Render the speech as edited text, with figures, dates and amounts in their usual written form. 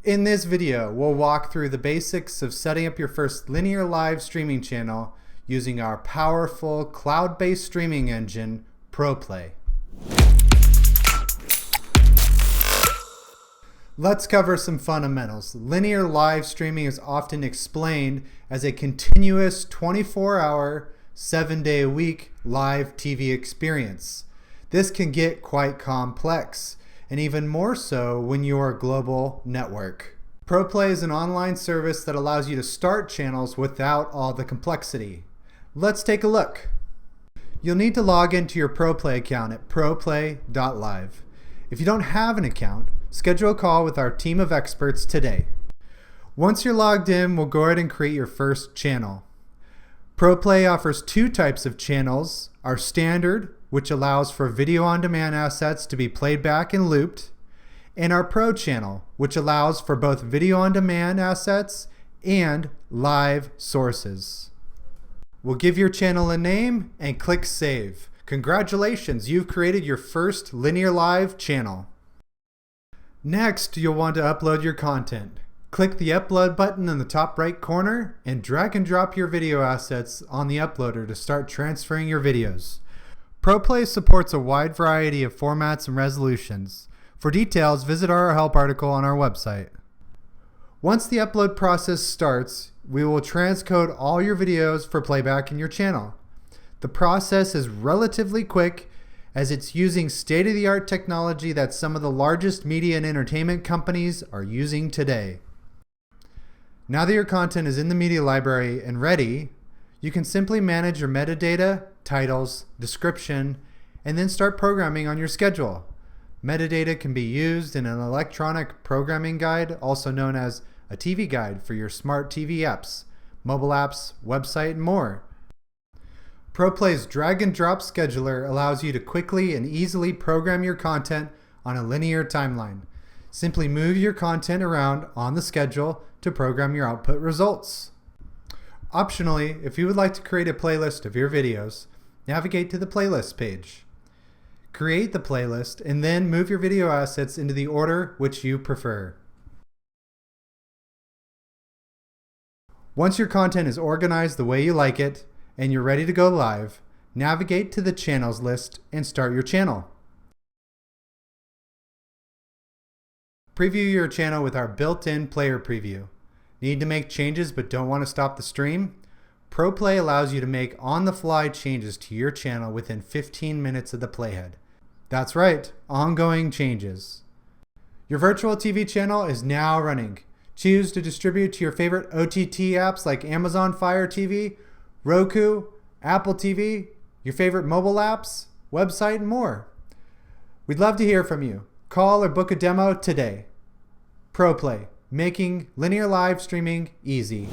In this video, we'll walk through the basics of setting up your first linear live streaming channel using our powerful cloud-based streaming engine, ProPlay. Let's cover some fundamentals. Linear live streaming is often explained as a continuous 24-hour, 7-day-a-week live TV experience. This can get quite complex, and even more so when you're a global network. ProPlay is an online service that allows you to start channels without all the complexity. Let's take a look. You'll need to log into your ProPlay account at proplay.live. If you don't have an account, schedule a call with our team of experts today. Once you're logged in, we'll go ahead and create your first channel. ProPlay offers two types of channels: our standard, which allows for video on demand assets to be played back and looped, and our Pro channel, which allows for both video on demand assets and live sources. We'll give your channel a name and click Save. Congratulations, you've created your first linear live channel. Next, you'll want to upload your content. Click the Upload button in the top right corner and drag and drop your video assets on the uploader to start transferring your videos. ProPlay supports a wide variety of formats and resolutions. For details, visit our help article on our website. Once the upload process starts, we will transcode all your videos for playback in your channel. The process is relatively quick as it's using state-of-the-art technology that some of the largest media and entertainment companies are using today. Now that your content is in the media library and ready, you can simply manage your metadata, titles, description, and then start programming on your schedule. Metadata can be used in an electronic programming guide, also known as a TV guide for your smart TV apps, mobile apps, website, and more. ProPlay's drag and drop scheduler allows you to quickly and easily program your content on a linear timeline. Simply move your content around on the schedule to program your output results. Optionally, if you would like to create a playlist of your videos, navigate to the playlist page. Create the playlist and then move your video assets into the order which you prefer. Once your content is organized the way you like it and you're ready to go live, navigate to the channels list and start your channel. Preview your channel with our built-in player preview. Need to make changes but don't want to stop the stream? ProPlay allows you to make on-the-fly changes to your channel within 15 minutes of the playhead. That's right, ongoing changes. Your virtual TV channel is now running. Choose to distribute to your favorite OTT apps like Amazon Fire TV, Roku, Apple TV, your favorite mobile apps, website, and more. We'd love to hear from you. Call or book a demo today. ProPlay, making linear live streaming easy.